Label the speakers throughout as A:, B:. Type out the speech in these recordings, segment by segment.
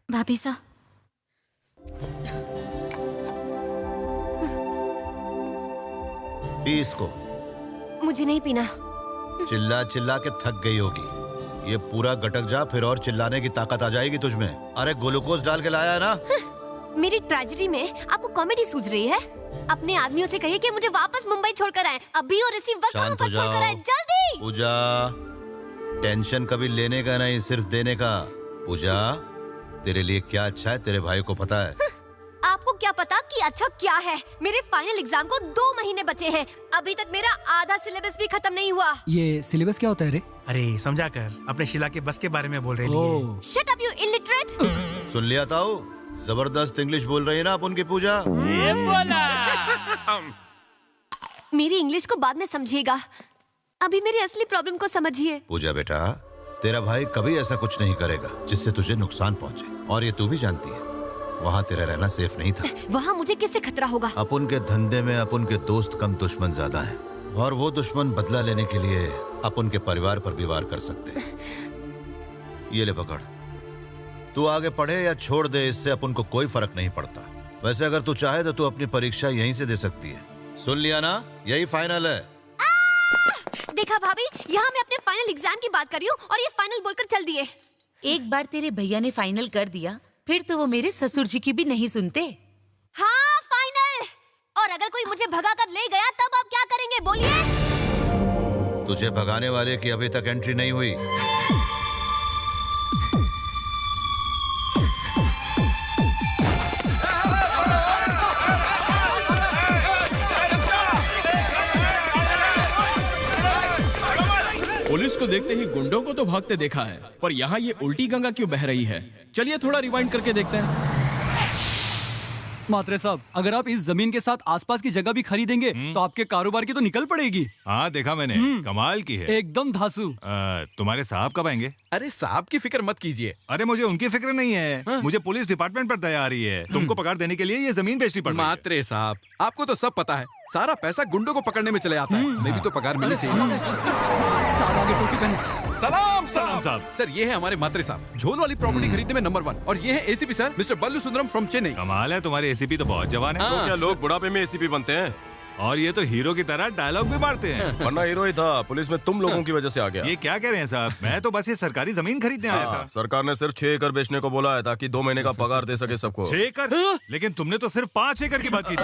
A: भाभी साहब,
B: पी इसको।
C: मुझे नहीं पीना।
B: चिल्ला चिल्ला के थक गई होगी, ये पूरा गटक जा, फिर और चिल्लाने की ताकत आ जाएगी तुझमें। अरे ग्लूकोज डाल के लाया है ना।
C: मेरी ट्रेजेडी में आपको कॉमेडी सूझ रही है? अपने आदमियों से कहिए कि मुझे वापस मुंबई छोड़कर आए, अभी और इसी वक्त वहाँ पर छोड़कर आए, जल्दी।
B: पूजा, टेंशन कभी लेने का नहीं, सिर्फ देने का। पूजा, तेरे लिए क्या अच्छा है तेरे भाई को पता है।
C: आपको क्या पता कि अच्छा क्या है? मेरे फाइनल एग्जाम को 2 महीने बचे हैं, अभी तक मेरा आधा सिलेबस भी खत्म नहीं हुआ।
D: ये सिलेबस क्या होता है रे?
E: अरे समझा कर, अपने शीला के बस के बारे में बोल रही है।
C: Shut up you illiterate.
B: सुन लिया ताऊ, जबरदस्त इंग्लिश बोल रही है ना अपन की पूजा।
F: ये बोला।
C: मेरी इंग्लिश को बाद में समझिएगा, अभी मेरी असली प्रॉब्लम को समझिए।
B: पूजा बेटा, तेरा भाई कभी ऐसा कुछ नहीं करेगा जिससे तुझे नुकसान पहुंचे, और ये तू भी जानती है। वहाँ तेरा रहना सेफ नहीं था।
C: वहाँ मुझे किससे खतरा होगा?
B: अपन के धंधे में अपन के दोस्त कम, दुश्मन ज्यादा हैं, और वो दुश्मन बदला लेने के लिए अपन के परिवार पर भी वार कर सकते हैं। ये ले पकड़, तू आगे पढ़े या छोड़ दे, इससे अपन को कोई फर्क नहीं पड़ता। वैसे अगर तू चाहे तो तू अपनी परीक्षा यहीं से दे सकती है। सुन लिया ना, यही फाइनल है।
C: देखा भाभी, यहाँ मैं अपने फाइनल एग्जाम की बात कर रही हूँ और ये फाइनल बोलकर चल दिए।
A: एक बार तेरे भैया ने फाइनल कर दिया, फिर तो वो मेरे ससुर जी की भी नहीं सुनते।
C: हाँ फाइनल। और अगर कोई मुझे भगा कर ले गया तब आप क्या करेंगे, बोलिए।
B: तुझे भगाने वाले की अभी तक एंट्री नहीं हुई।
G: पुलिस को देखते ही गुंडों को तो भागते देखा है, पर यहाँ ये उल्टी गंगा क्यों बह रही है? चलिए थोड़ा रिवाइंड करके देखते हैं।
D: मात्रे साहब, अगर आप इस जमीन के साथ आसपास की जगह भी खरीदेंगे तो आपके कारोबार की तो निकल पड़ेगी।
H: हाँ देखा मैंने, कमाल की है
D: एकदम धांसू।
H: तुम्हारे साहब कब आएंगे?
I: अरे साहब की फिक्र मत कीजिए।
H: अरे मुझे उनकी फिक्र नहीं है, मुझे पुलिस डिपार्टमेंट पर दया आ रही है। तुमको पगार देने के लिए ये जमीन बेचनी पड़ रही है।
I: मात्रे साहब, आपको तो सब पता है, सारा पैसा गुंडों को पकड़ने में चले आता है। हमें भी तो पगार मिलनी चाहिए।
D: साहब आगे टोपी पहने।
I: सलाम
H: सलाम साहब।
I: सर, ये है हमारे मात्रे साहब, झोल वाली प्रॉपर्टी खरीदने में नंबर 1। और ये है ACP sir, mister Ballu Sundaram from Chennai.
H: कमाल है, तुम्हारे एसीपी तो बहुत जवान है।
I: हाँ।
J: क्या लोग बुढ़ापे में एसीपी बनते हैं?
H: और ये तो हीरो की तरह डायलॉग भी मारते हैं।
J: वरना हीरो ही था, पुलिस में तुम लोगों की वजह से आ गया।
H: ये क्या कह रहे हैं साहब? मैं तो बस ये सरकारी जमीन खरीदने आया था।
J: सरकार ने सिर्फ 6 एकड़ बेचने को बोला है ताकि 2 महीने का पगार दे सके सबको।
H: 6 एकड़? लेकिन तुमने तो सिर्फ 5 एकड़ की बात की थी।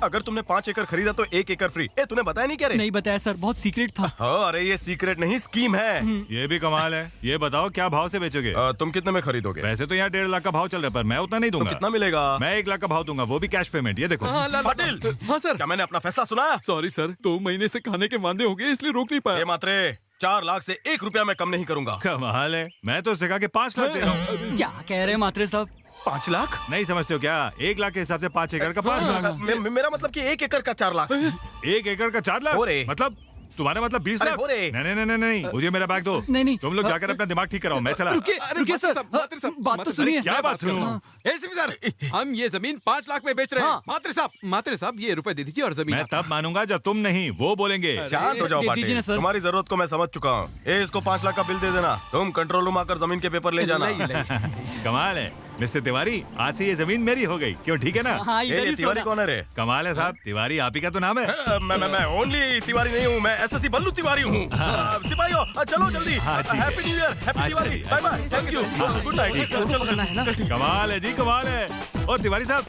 J: अगर तुमने 5 एकड़ खरीदा तो 1 एकड़ फ्री। तूने बताया नहीं क्या रे?
D: नहीं बताया सर, बहुत सीक्रेट था।
J: अरे ये सीक्रेट नहीं, स्कीम है।
H: ये भी कमाल है। ये बताओ क्या भाव से बेचोगे?
J: तुम कितने में खरीदोगे?
H: वैसे तो यहाँ 1.5 लाख का भाव चल रहा है, पर मैं उतना नहीं दूंगा।
J: कितना मिलेगा?
H: मैं 1 लाख का भाव दूंगा, वो भी कैश पेमेंट। ये देखो।
J: पाटिल।
I: हाँ सर।
J: क्या मैंने अपना फैसला सुना?
I: सॉरी सर, 2 महीने से खाने के मांदे हो गए, इसलिए रोक नहीं पाया।
J: मात्रे 4 लाख से 1 रुपया मैं कम नहीं करूंगा।
H: कमाल है, मैं तो सिखा के 5 लाख दे रहा हूँ।
D: क्या कह रहे हैं मात्रे साहब?
I: 5 लाख?
H: नहीं समझते हो क्या? 1 लाख के हिसाब से 5 एकड़ का 5 लाख।
J: मेरा मतलब कि 1 एकड़ का 4 लाख।
H: 1 एकड़ का 4 लाख? मतलब तुम्हारा मतलब 20 लाख? नहीं, मुझे मेरा बैग दो।
D: नहीं,
H: तुम लोग जाकर अपना दिमाग ठीक कराओ, मैं चला।
D: रुकिए सर, बात तो सुनिए।
H: क्या बात सुनूं?
I: एसीपी सर, हम ये जमीन 5 लाख में बेच रहे हैं। मात्रे साहब ये रुपए दे दीजिए और जमीन।
H: मैं तब मानूंगा जब तुम नहीं, वो बोलेंगे।
J: शांत हो जाओ पाटिल, तुम्हारी जरूरत को मैं समझ चुका हूँ। इसको 5 लाख का बिल दे देना, तुम कंट्रोल रूम आकर जमीन के पेपर ले जाना।
H: कमाल है मिस्टर तिवारी, आज से ये जमीन मेरी हो गई। क्यों, ठीक है ना?
J: तिवारी कौन है रे?
H: कमाल है साहब, तिवारी आप ही का तो नाम है।
J: मैं ओनली तिवारी नहीं हूँ, मैं एसएससी बल्लू तिवारी हूँ। सिपाहियों चलो जल्दी। Happy new year, happy Diwali, bye bye, thank you, good night. चलो करना है ना।
H: कमाल है जी, कमाल है। और तिवारी साहब,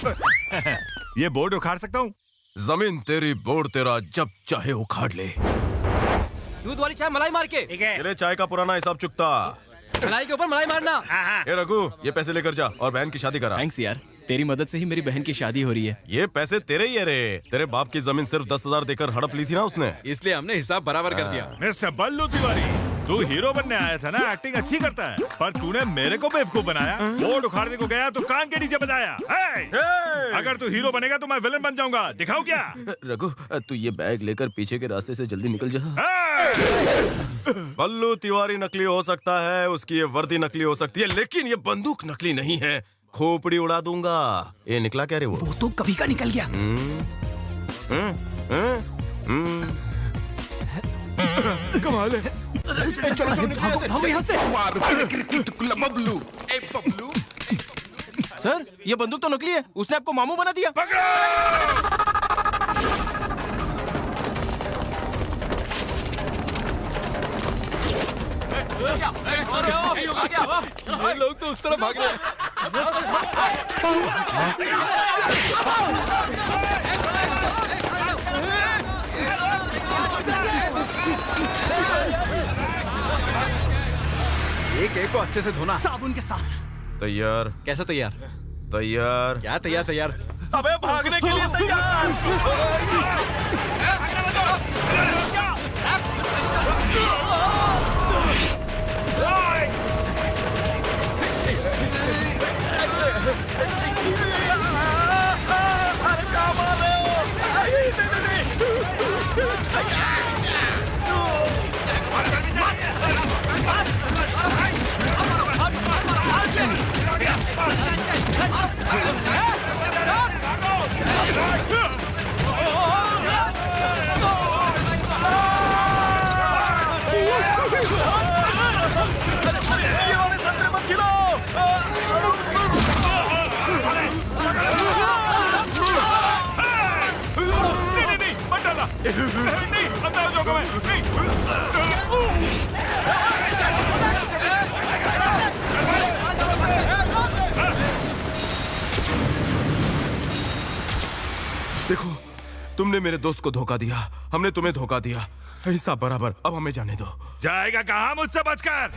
H: ये बोर्ड उखाड़ सकता हूँ?
J: जमीन तेरी, बोर्ड तेरा, जब चाहे उखाड़ ले।
G: दूध वाली चाय मलाई मार के।
J: तेरे चाय का पुराना हिसाब चुकता।
G: मलाई के ऊपर मलाई मारना।
J: ए रघु, ये पैसे लेकर जा और बहन की शादी करा।
G: थैंक्स यार, तेरी मदद से ही मेरी बहन की शादी हो रही है।
J: ये पैसे तेरे ही है रे। तेरे बाप की जमीन सिर्फ 10,000 देकर हड़प ली थी ना उसने,
I: इसलिए हमने हिसाब बराबर कर दिया।
H: मिस्टर बल्लू तिवारी, तू हीरो बनने आया था ना, एक्टिंग अच्छी करता है, पर तूने मेरे को बेवकूफ बनाया। बोर्ड उखाड़ने को गया तो कान के नीचे बजाया। अगर तू हीरो बनेगा तो मैं विलन बन जाऊंगा, दिखाऊं क्या?
J: रघु, तू ये बैग लेकर पीछे के रास्ते से जल्दी निकल जा। बल्लू तिवारी नकली हो सकता है, उसकी ये वर्दी नकली हो सकती है, लेकिन ये बंदूक नकली नहीं है। खोपड़ी उड़ा दूंगा। ये निकला क्या रे? वो
D: तो कभी का निकल गया।
I: कमाल है।
D: चलो भागो यहाँ से।
I: बबलू,
J: सर, ये बंदूक तो नकली है। उसने आपको मामू बना दिया।
I: ये लोग तो उस तरफ भाग रहे हैं। एक एक को अच्छे से धोना
D: साबुन के साथ।
J: तैयार।
I: कैसे तैयार?
J: तैयार।
I: क्या तैयार तैयार?
J: अबे भागने के लिए तैयार। अरे क्या मार रहे हो? ये वाले संतरे मत खिलाओ।
H: नहीं, मत डाला। नहीं, अंदर हो जाऊंगा मैं। नहीं।
J: देखो, तुमने मेरे दोस्त को धोखा दिया, हमने तुम्हें धोखा दिया। हिसाब बराबर। अब हमें जाने दो।
H: जाएगा कहाँ मुझसे बचकर?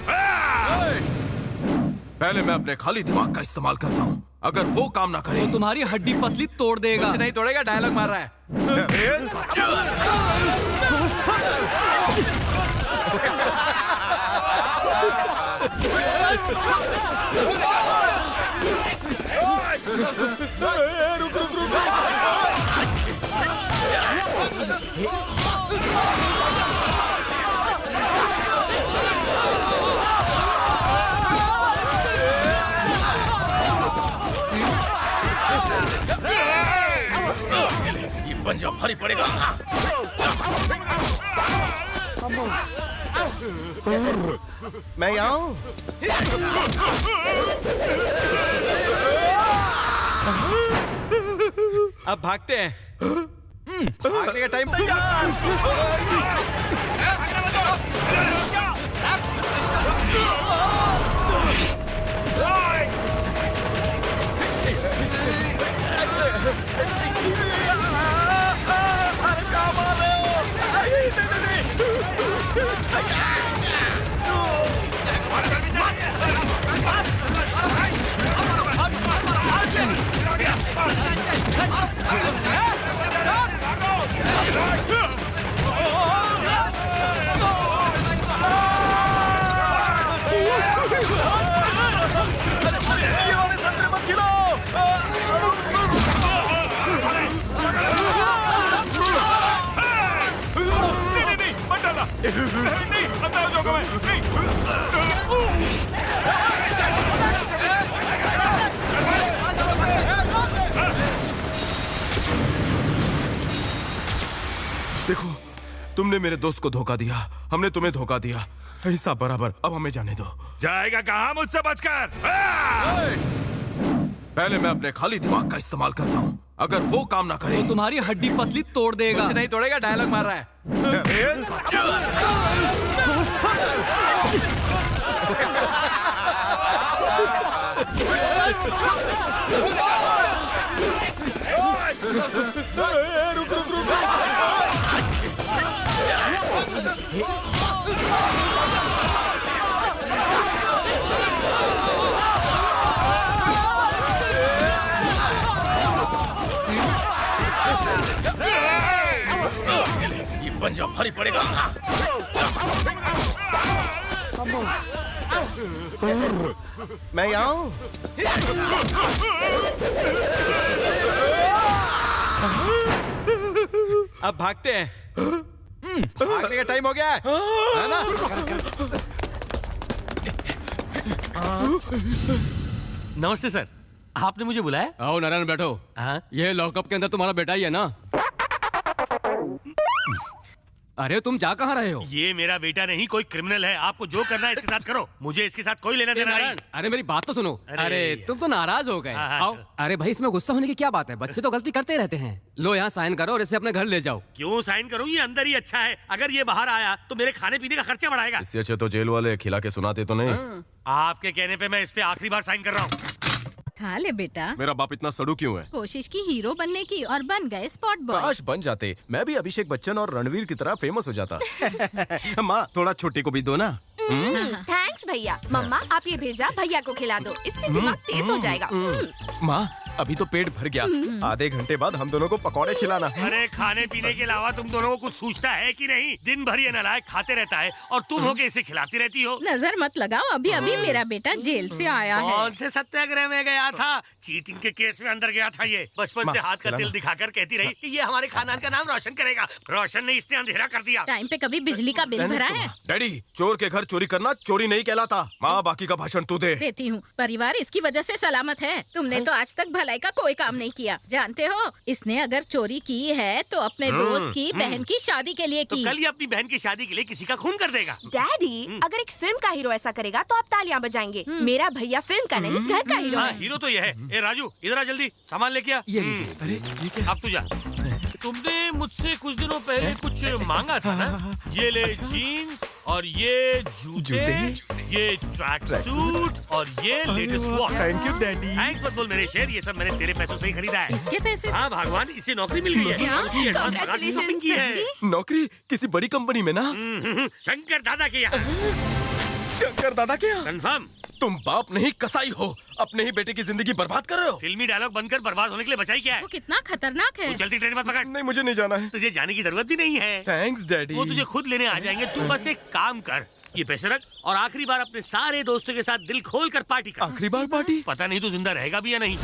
J: पहले मैं अपने खाली दिमाग का इस्तेमाल करता हूँ। अगर वो काम ना करे
D: तो तुम्हारी हड्डी पसली तोड़ देगा।
I: कुछ नहीं तोड़ेगा, डायलॉग मार रहा है।
J: रुक रुक रुक।
H: ये पंजा भारी पड़ेगा।
J: मैं यहाँ हूँ।
I: अब भागते हैं। भागने का टाइम
J: तैयार। अरे क्या मार रहे हो? ये वाले संतरे मत खिलाओ।
H: नहीं, मत डाला। नहीं, अंदर हो जाऊंगा मैं। नहीं।
J: देखो, तुमने मेरे दोस्त को धोखा दिया, हमने तुम्हें धोखा दिया। हिसाब बराबर। अब हमें जाने दो।
H: जाएगा कहाँ मुझसे बचकर?
J: पहले मैं अपने खाली दिमाग का इस्तेमाल करता हूँ। अगर वो काम ना करे
D: तो तुम्हारी हड्डी पसली तोड़ देगा।
I: कुछ नहीं तोड़ेगा, डायलॉग मार रहा है।
J: रुक रुक रुक।
H: ये पंजा भारी पड़ेगा।
J: मैं यहाँ हूँ।
I: अब भागते हैं। भागने का टाइम हो गया है ना?
F: नमस्ते सर, आपने मुझे बुलाया?
K: आओ नारायण बैठो। ये लॉकअप के अंदर तुम्हारा बेटा ही है ना?
D: अरे तुम जा कहाँ रहे हो?
F: ये मेरा बेटा नहीं, कोई क्रिमिनल है। आपको जो करना है इसके साथ करो, मुझे इसके साथ कोई लेना देना नहीं।
D: अरे मेरी बात तो सुनो। अरे तुम तो नाराज हो गए। आओ। अरे भाई इसमें गुस्सा होने की क्या बात है, बच्चे तो गलती करते रहते हैं। लो यहाँ साइन करो और इसे अपने घर ले जाओ।
F: क्यों साइन करूँ? ये अंदर ही अच्छा है। अगर ये बाहर आया तो मेरे खाने पीने का खर्चा बढ़ाएगा।
J: इससे अच्छे तो जेल वाले खिला के सुनाते तो नहीं।
F: आपके कहने पे मैं इस पे आखिरी बार साइन कर रहा हूँ।
K: खा ले बेटा।
J: मेरा बाप इतना सड़ू क्यों है?
K: कोशिश की हीरो बनने की और बन गए स्पॉट बॉय।
J: काश बन जाते, मैं भी अभिषेक बच्चन और रणवीर की तरह फेमस हो जाता। माँ थोड़ा छोटे को भी दो ना।
C: थैंक्स भैया। मम्मा आप ये भेजा भैया को खिला दो, इससे दिमाग तेज हो जाएगा।
J: माँ अभी तो पेट भर गया, आधे घंटे बाद हम दोनों को पकौड़े खिलाना।
F: अरे खाने पीने के अलावा तुम दोनों को कुछ सूझता है कि नहीं? दिन भर ये नालायक खाते रहता है और तुम होके इसे खिलाती रहती हो।
K: नजर मत लगाओ, अभी अभी मेरा बेटा जेल से आया है।
F: कौन से सत्याग्रह में गया था? चीटिंग के केस में अंदर गया था ये। बचपन से हाथ का तिल दिखाकर कहती रही कि ये हमारे खानदान का नाम रोशन करेगा। रोशन ने इसने अंधेरा कर दिया।
K: टाइम पे कभी बिजली का बिल भरा है?
J: डैडी चोर के घर चोरी करना चोरी नहीं कहलाता। माँ बाकी का भाषण तू दे।
K: देती हूँ। परिवार इसकी वजह से सलामत है। तुमने तो आज तक भलाई का कोई काम नहीं किया। जानते हो इसने अगर चोरी की है तो अपने दोस्त की बहन की शादी के लिए की।
F: तो कल ही अपनी बहन की शादी के लिए किसी का खून कर देगा।
C: डैडी अगर एक फिल्म का हीरो ऐसा करेगा तो आप तालियां बजाएंगे। मेरा भैया फिल्म का नहीं घर का हीरो है।
F: हीरो तो ये है। ए राजू इधर आ जल्दी, सामान लेके आ।
D: ये लीजिए। अरे ये क्या?
F: अब तू जा। तुमने मुझसे कुछ दिनों पहले कुछ मांगा था ना? ये ले जीन्स और ये जूते, ये ट्रैक सूट और ये latest watch.
J: Thank you daddy.
F: Thanks मत बोल मेरे शेर, ये सब मैंने तेरे पैसों से ही खरीदा है।
K: इसके पैसे?
F: हाँ भगवान, इसे नौकरी मिल गई है और उसकी एडवांस पगार से शॉपिंग की है।
J: नौकरी किसी बड़ी कंपनी में ना?
F: शंकर दादा के यहाँ।
J: शंकर दादा के यहाँ?
F: कंफर्म।
J: तुम बाप नहीं कसाई हो, अपने ही बेटे की जिंदगी बर्बाद कर रहे हो।
F: फिल्मी डायलॉग बनकर बर्बाद होने के लिए बचाई क्या है?
K: वो कितना खतरनाक है।
F: तू जल्दी ट्रेन मत पकड़।
J: नहीं मुझे नहीं जाना है।
F: तुझे जाने की जरूरत भी नहीं है।
J: Thanks daddy.
F: वो तुझे खुद लेने आ जाएंगे। तू बस एक काम कर, ये पैसे रख और आखिरी बार अपने सारे दोस्तों के साथ दिल खोल कर पार्टी कर।
J: आखिरी बार पार्टी?
F: पता नहीं तू जिंदा रहेगा भी या नहीं।